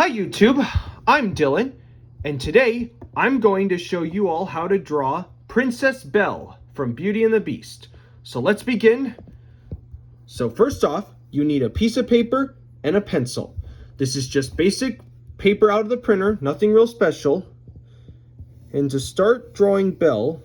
Hi YouTube, I'm Dylan, and today I'm going to show you all how to draw Princess Belle from Beauty and the Beast. So let's begin. So first off, you need a piece of paper and a pencil. This is just basic paper out of the printer, nothing real special. And to start drawing Belle,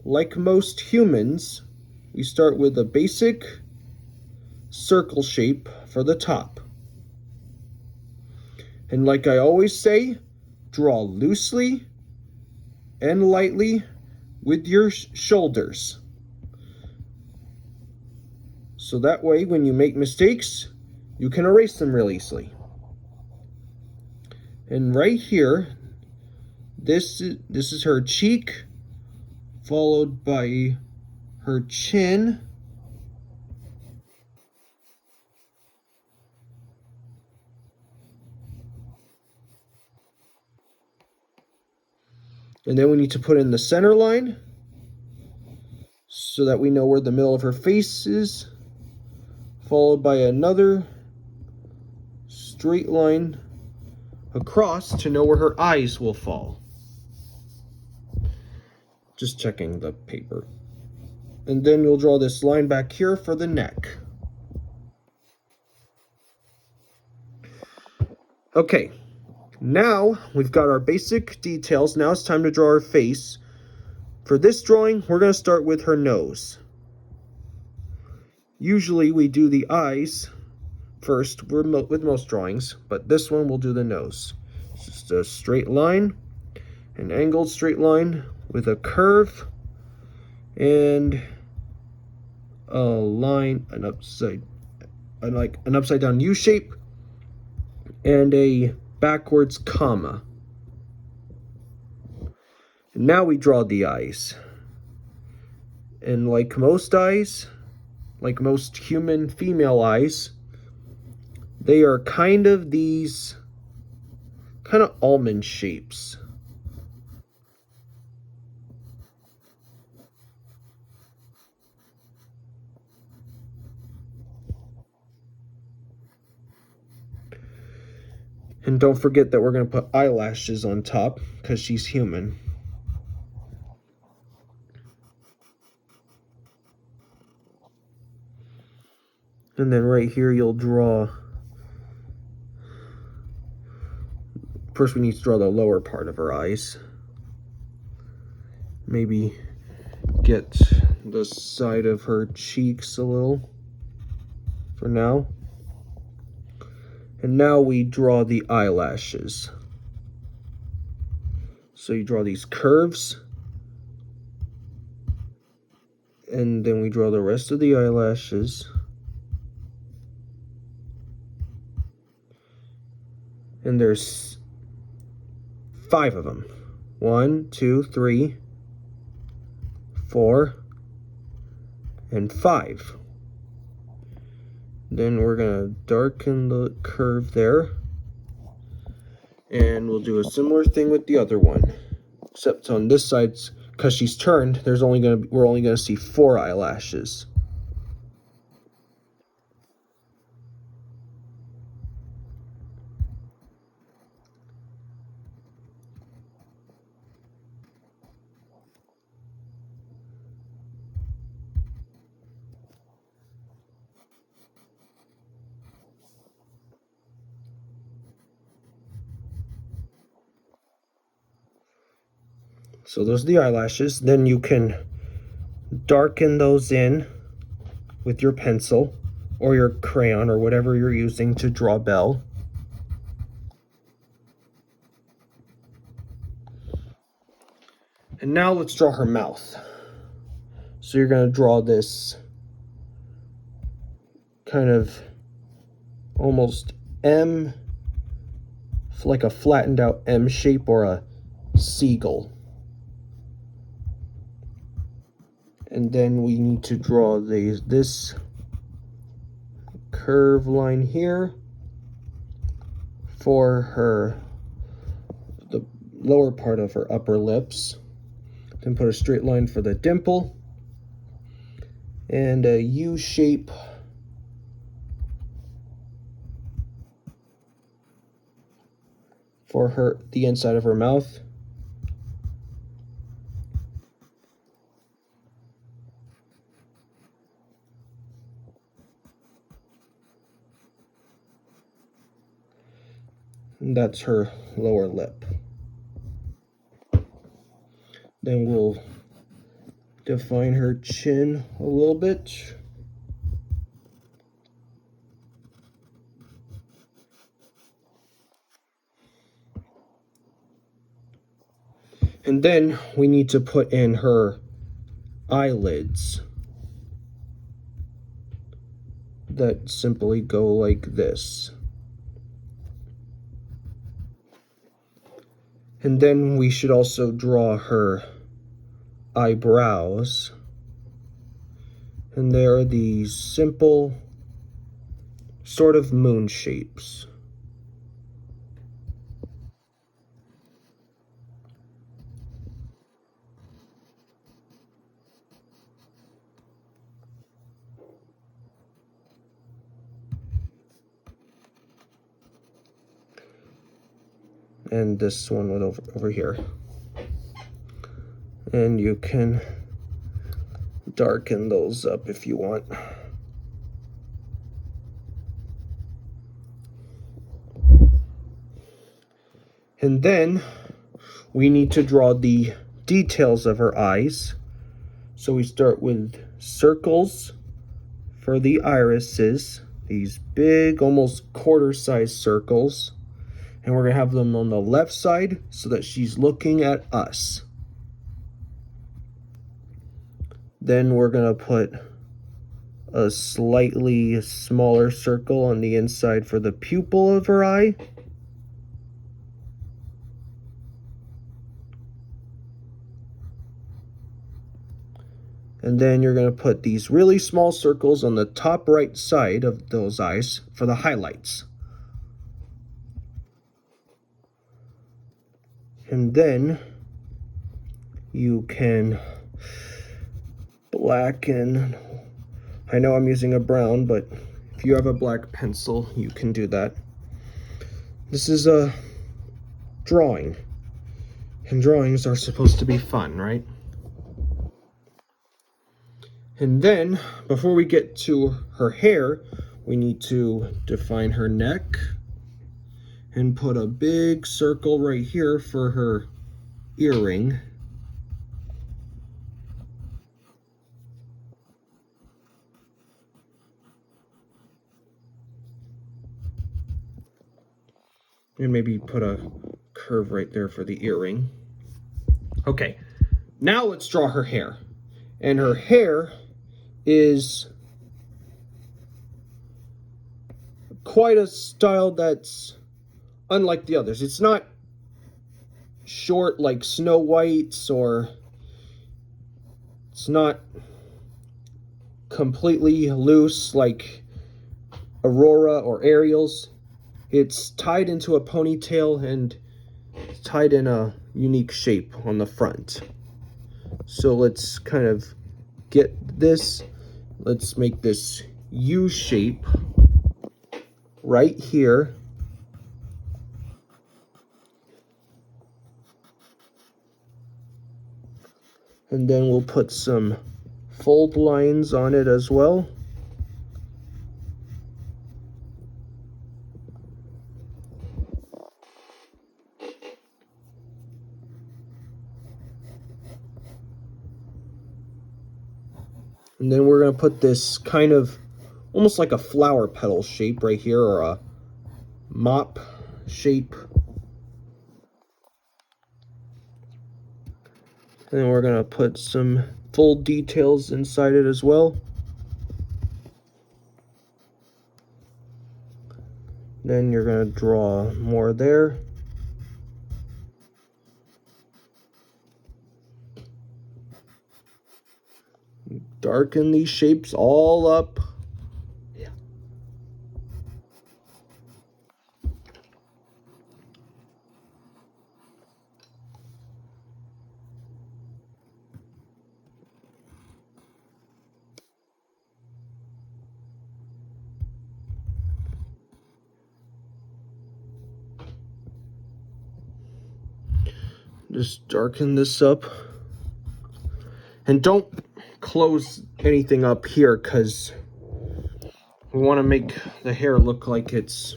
like most humans, we start with a basic circle shape for the top. And like I always say, draw loosely and lightly with your shoulders. So that way, when you make mistakes, you can erase them real easily. And right here, this is her cheek, followed by her chin, and then we need to put in the center line so that we know where the middle of her face is, followed by another straight line across to know where her eyes will fall. Just checking the paper. And then you'll draw this line back here for the neck. Okay, now we've got our basic details. Now it's time to draw her face. For this drawing, we're going to start with her nose. Usually we do the eyes first with most drawings, but this one we'll do the nose. It's just a straight line, an angled straight line with a curve, and a line, an upside down U shape, and a backwards comma. And now we draw the eyes. And like most eyes, like most human female eyes, they are kind of these almond shapes. And don't forget that we're going to put eyelashes on top because she's human. And then right here you'll draw, first we need to draw the lower part of her eyes. Maybe get the side of her cheeks a little for now. And now we draw the eyelashes. So you draw these curves, and then we draw the rest of the eyelashes. And there's 5 of them. 1, 2, 3, 4, and 5. Then we're gonna darken the curve there. And we'll do a similar thing with the other one. Except on this side, because she's turned, we're only gonna see 4 eyelashes. So those are the eyelashes. Then you can darken those in with your pencil or your crayon or whatever you're using to draw Belle. And now let's draw her mouth. So you're going to draw this kind of almost M, like a flattened out M shape or a seagull. And then we need to draw this curve line here for the lower part of her upper lips. Then put a straight line for the dimple and a U shape for the inside of her mouth. And that's her lower lip. Then we'll define her chin a little bit. And then we need to put in her eyelids that simply go like this. And then we should also draw her eyebrows. And they are these simple sort of moon shapes. And this one went over here. And you can darken those up if you want. And then we need to draw the details of her eyes. So we start with circles for the irises, these big, almost quarter-sized circles. And we're gonna have them on the left side so that she's looking at us. Then we're gonna put a slightly smaller circle on the inside for the pupil of her eye. And then you're gonna put these really small circles on the top right side of those eyes for the highlights. And then you can blacken. I know I'm using a brown, but if you have a black pencil, you can do that. This is a drawing, and drawings are supposed to be fun, right? And then, before we get to her hair, we need to define her neck and put a big circle right here for her earring. And maybe put a curve right there for the earring. Okay, now let's draw her hair. And her hair is quite a style that's unlike the others. It's not short like Snow White's, or it's not completely loose like Aurora or Ariel's. It's tied into a ponytail and tied in a unique shape on the front. So let's kind of get this. Let's make this U shape right here. And then we'll put some fold lines on it as well. And then we're going to put this kind of almost like a flower petal shape right here, or a mop shape. And then we're going to put some fold details inside it as well. Then you're going to draw more there. Darken these shapes all up. Yeah. Just darken this up. And don't close anything up here because we want to make the hair look like it's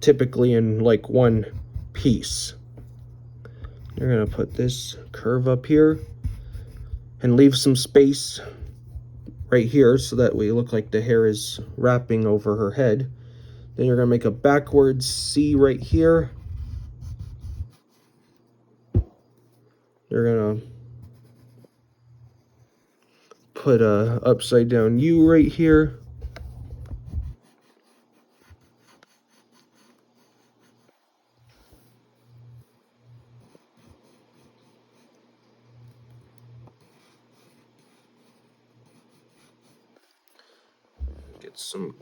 typically in like one piece. You're going to put this curve up here and leave some space right here so that we look like the hair is wrapping over her head. Then you're going to make a backwards C right here. You're going to put a upside down U right here. Get some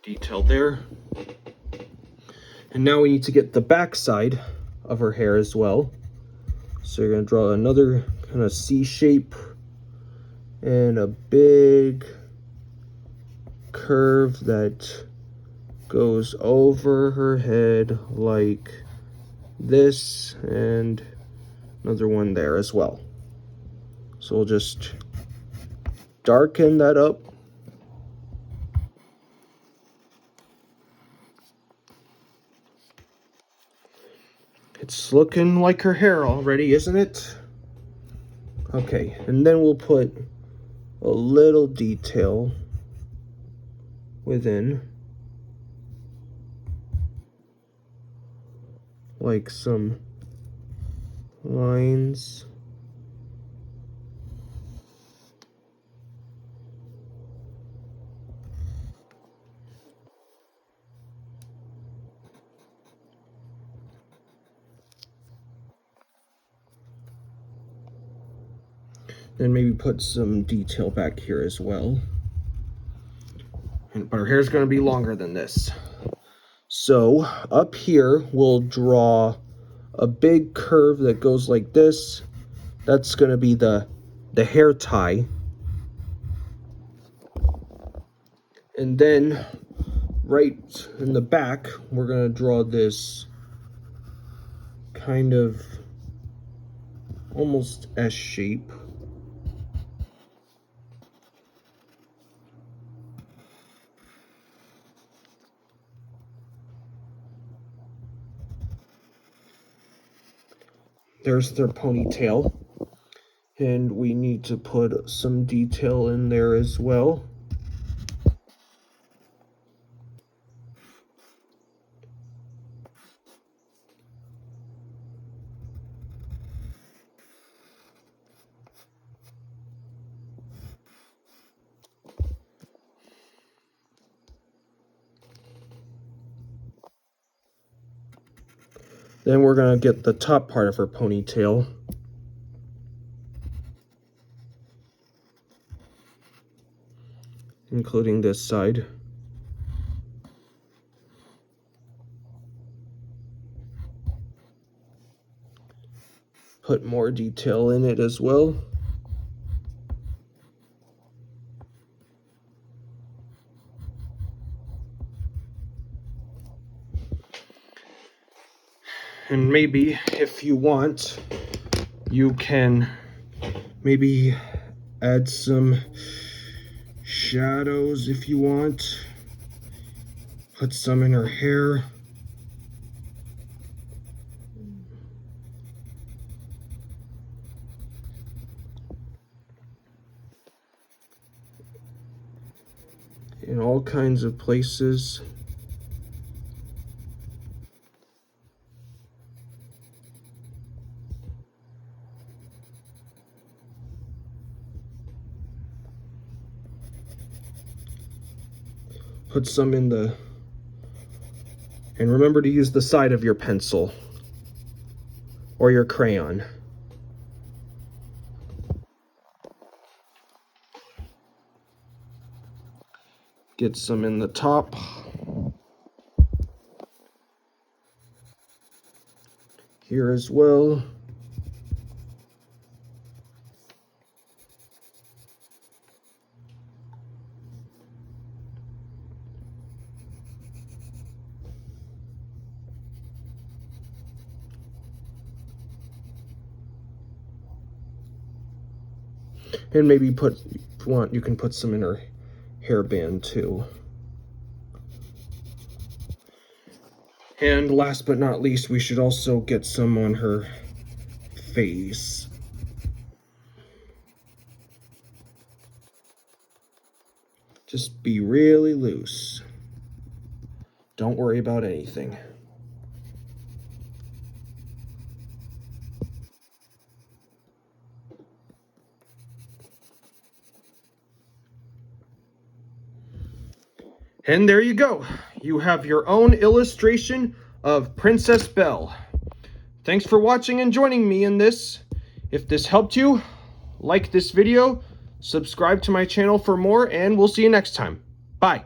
detail there. And now we need to get the back side of her hair as well. So you're going to draw another kind of C shape and a big curve that goes over her head like this, and another one there as well. So we'll just darken that up. It's looking like her hair already, isn't it? Okay, and then we'll put a little detail within, like some lines. And maybe put some detail back here as well. But her hair's going to be longer than this. So up here, we'll draw a big curve that goes like this. That's going to be the hair tie. And then right in the back, we're going to draw this kind of almost S shape. There's their ponytail, and we need to put some detail in there as well. Then we're going to get the top part of her ponytail. Including this side. Put more detail in it as well. And maybe if you want, you can maybe add some shadows if you want. Put some in her hair. In all kinds of places. Put some in the, and remember to use the side of your pencil or your crayon. Get some in the top. Here as well. And maybe if you want, you can put some in her hairband too. And last but not least, we should also get some on her face. Just be really loose. Don't worry about anything. And there you go. You have your own illustration of Princess Belle. Thanks for watching and joining me in this. If this helped you, like this video, subscribe to my channel for more, and we'll see you next time. Bye.